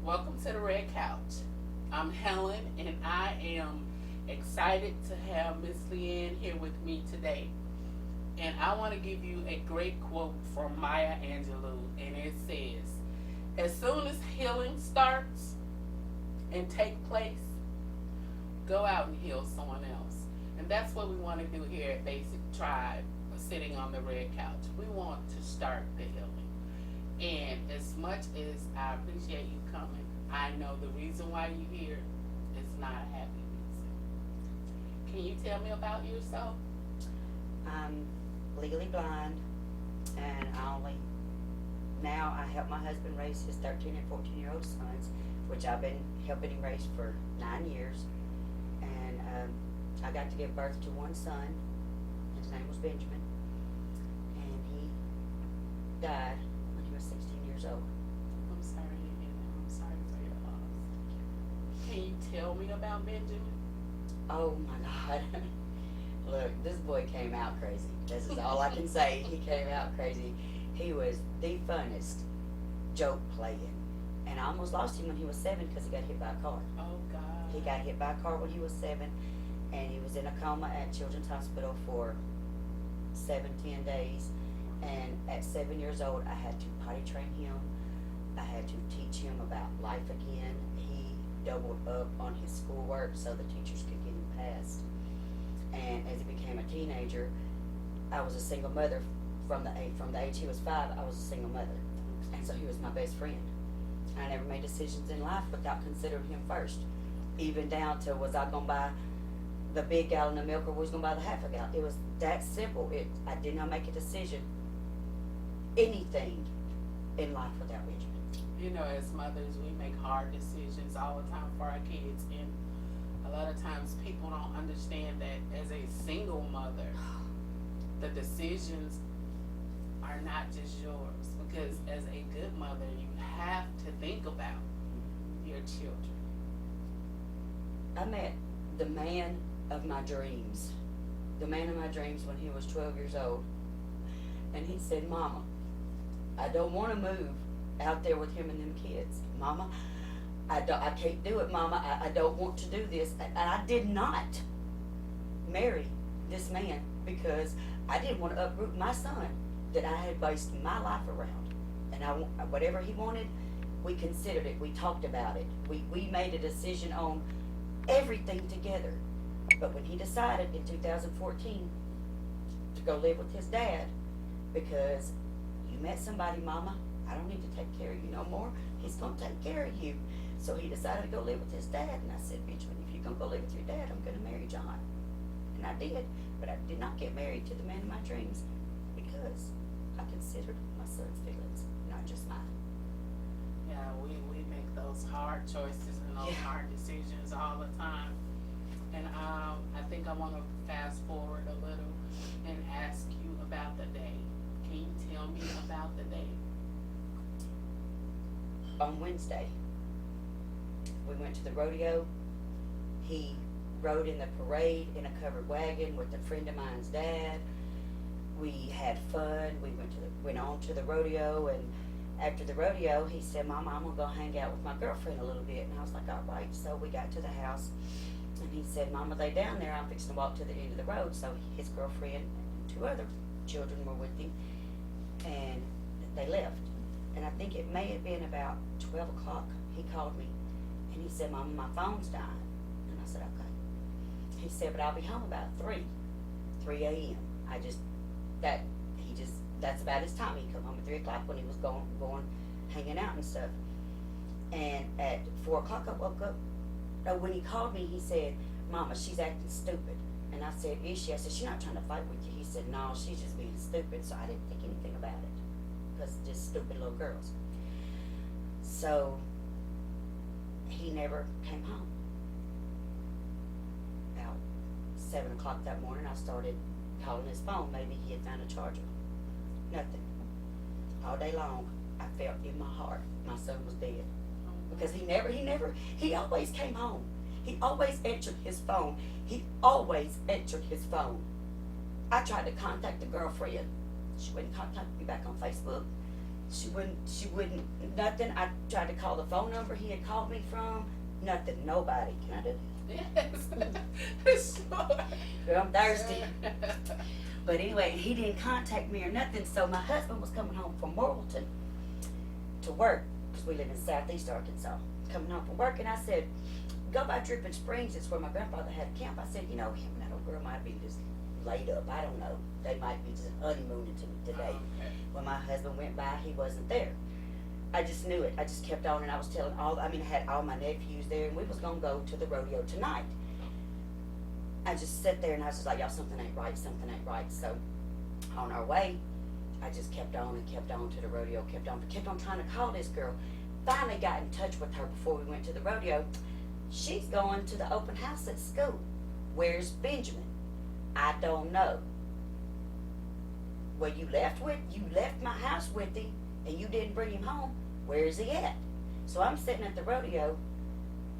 Welcome to the Red Couch. I'm Helen, and I am excited to have Miss Leanne here with me today. And I want to give you a great quote from Maya Angelou, and it says, "As soon as healing starts and take place, go out and heal someone else." And that's what we want to do here at Basic Tribe, sitting on the Red Couch. We want to start the healing. And as much as I appreciate you coming, I know the reason why you're here is not a happy reason. Can you tell me about yourself? I'm legally blind, and now I help my husband raise his 13 and 14-year-old sons, which I've been helping him raise for 9 years. And I got to give birth to one son. His name was Benjamin, and he died when he was 16 years old. I'm sorry to hear that. I'm sorry for your loss. Can you tell me about Benjamin? Oh my God. Look, this boy came out crazy. This is all I can say. He came out crazy. He was the funnest joke playing. And I almost lost him when he was 7 because he got hit by a car. Oh, God. He got hit by a car when he was 7, and he was in a coma at Children's Hospital for 7-10 days. And at 7 years old, I had to potty train him. I had to teach him about life again. He doubled up on his schoolwork so the teachers could get him passed. And as he became a teenager, I was a single mother from the age he was 5. I was a single mother, and so he was my best friend. I never made decisions in life without considering him first, even down to, was I gonna buy the big gallon of milk or was gonna buy the half a gallon? It was that simple. I did not make a decision, anything in life without Benjamin. You know, as mothers, we make hard decisions all the time for our kids, and a lot of times people don't understand that as a single mother, the decisions are not just yours, because as a good mother, you have to think about your children. I met the man of my dreams, when he was 12 years old, and he said, "Mama, I don't want to move out there with him and them kids. Mama, I can't do it, Mama. I don't want to do this." And I did not marry this man because I didn't want to uproot my son that I had based my life around. And whatever he wanted, we considered it. We talked about it. We made a decision on everything together. But when he decided in 2014 to go live with his dad, because you met somebody, Mama, I don't need to take care of you no more. He's going to take care of you. So he decided to go live with his dad. And I said, "Benjamin, if you're going to go live with your dad, I'm going to marry John." And I did. But I did not get married to the man of my dreams because I considered my son's feelings, not just mine. Yeah, we make those hard choices and those hard decisions all the time. And I think I want to fast forward a little and ask you about the day. Can you tell me about the day? On Wednesday, we went to the rodeo. He rode in the parade in a covered wagon with a friend of mine's dad. We had fun. We went on to the rodeo, and after the rodeo, he said, "Mama, I'm gonna go hang out with my girlfriend a little bit." And I was like, "All right." So we got to the house, and he said, "Mama, lay down there. I'm fixing to walk to the end of the road." So his girlfriend and 2 other children were with him, and they left. And I think it may have been about 12 o'clock. He called me, and he said, "Mama, my phone's dying." And I said, "Okay." He said, "But I'll be home about 3 a.m. That's about his time. He come home at 3 o'clock when he was going, hanging out and stuff. And at 4 o'clock I woke up. When he called me, he said, "Mama, she's acting stupid." And I said, "Is she?" I said, "She's not trying to fight with you." He said, "No, she's just being stupid." So I didn't think anything about it, because just stupid little girls. So he never came home. About 7 o'clock that morning, I started calling his phone. Maybe he had found a charger. Nothing. All day long, I felt in my heart my son was dead. Because he always came home. He always answered his phone. I tried to contact the girlfriend. She wouldn't contact me back on Facebook. She wouldn't, nothing. I tried to call the phone number he had called me from, nothing, nobody. Can I do Yes. Sure. that? Girl, I'm thirsty. But anyway, he didn't contact me or nothing, so my husband was coming home from Morrilton to work, because we live in southeast Arkansas. Coming home from work, and I said, go by Dripping Springs, it's where my grandfather had a camp. I said, you know, him and that old girl might be just laid up, I don't know. They might be just honeymooning today. Okay. When my husband went by, he wasn't there. I just knew it. I just kept on, and I was telling I had all my nephews there, and we was gonna go to the rodeo tonight. I just sat there, and I was just like, y'all, something ain't right, something ain't right. So, on our way, I just kept on and kept on to the rodeo, kept on trying to call this girl. Finally got in touch with her before we went to the rodeo. She's going to the open house at school. Where's Benjamin? I don't know. Well, you left my house with him, and you didn't bring him home. Where is he at? So I'm sitting at the rodeo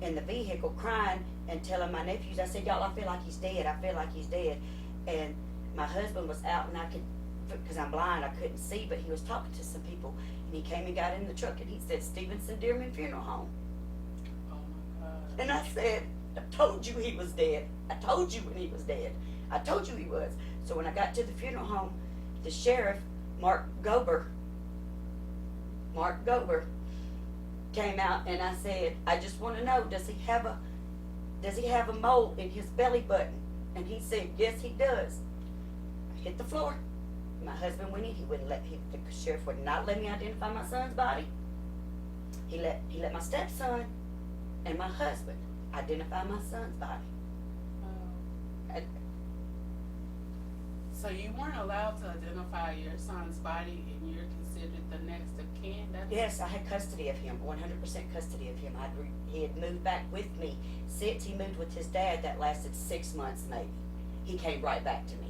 in the vehicle crying and telling my nephews, I said, y'all, I feel like he's dead. I feel like he's dead. And my husband was out, and I could, because I'm blind, I couldn't see, but he was talking to some people, and he came and got in the truck, and he said, Stevenson Dearman Funeral Home. Oh my God. And I said, I told you he was dead. I told you when he was dead. I told you he was. So when I got to the funeral home, the sheriff, Mark Gober, came out, and I said, I just want to know, does he have a mole in his belly button? And he said, yes, he does. I hit the floor. My husband went in. The sheriff would not let me identify my son's body. He let my stepson and my husband identify my son's body. And So you weren't allowed to identify your son's body, and you're considered the next of kin? yes, I had custody of him, 100% custody of him. He had moved back with me. Since he moved with his dad, that lasted 6 months maybe. He came right back to me.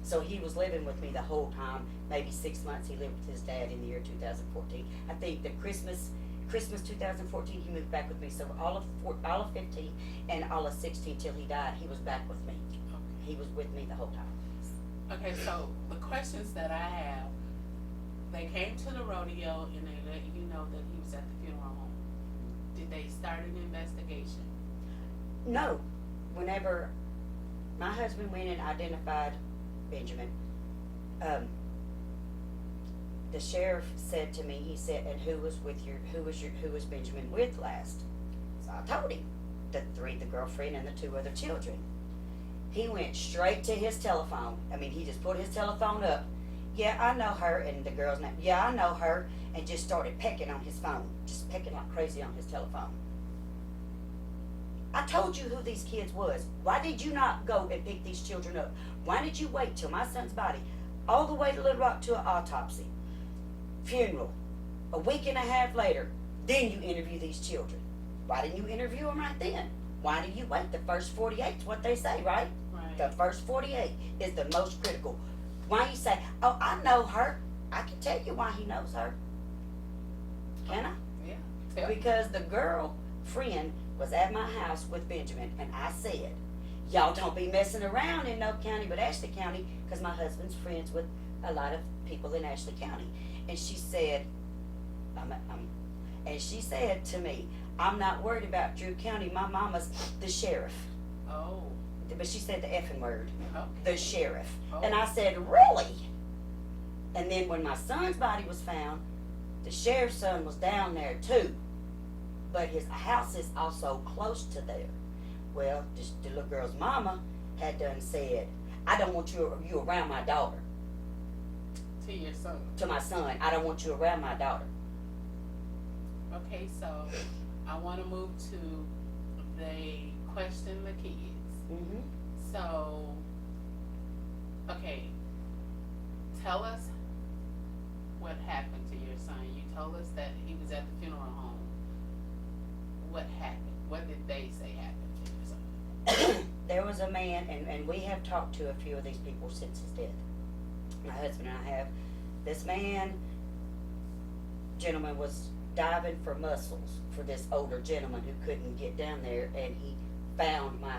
So he was living with me the whole time, maybe 6 months he lived with his dad in the year 2014. I think the Christmas 2014 he moved back with me. So all of 15 and all of 16 till he died, he was back with me. Okay. He was with me the whole time. Okay, so the questions that I have, they came to the rodeo and they let you know that he was at the funeral home. Did they start an investigation? No. Whenever my husband went and identified Benjamin, the sheriff said to me, he said, and who was Benjamin with last? So I told him, the girlfriend and the 2 other children. He went straight to his telephone. I mean, he just put his telephone up. Yeah, I know her, and the girl's name. Yeah, I know her, and just started pecking on his phone, just pecking like crazy on his telephone. I told you who these kids was. Why did you not go and pick these children up? Why did you wait till my son's body, all the way to Little Rock to an autopsy, funeral, a week and a half later, then you interview these children? Why didn't you interview them right then? Why did you wait? The first 48 is what they say, right? Right. The first 48 is the most critical. Why you say, oh, I know her. I can tell you why he knows her. Can I? Yeah. Tell me. Because the girlfriend was at my house with Benjamin, and I said, y'all don't be messing around in no county but Ashley County, because my husband's friends with a lot of people in Ashley County. And she said, and she said to me, I'm not worried about Drew County. My mama's the sheriff. Oh. But she said the effing word, Okay. the sheriff. Oh. And I said, really? And then when my son's body was found, the sheriff's son was down there too. But his house is also close to there. Well, the little girl's mama had done said, I don't want you around my daughter. To your son. To my son, I don't want you around my daughter. Okay, so I want to move to they question the kids. Mm-hmm. So, okay, tell us what happened to your son. You told us that he was at the funeral home. What happened? What did they say happened to your son? There was a man, and we have talked to a few of these people since his death. My husband and I have. This gentleman was diving for mussels for this older gentleman who couldn't get down there, and he found my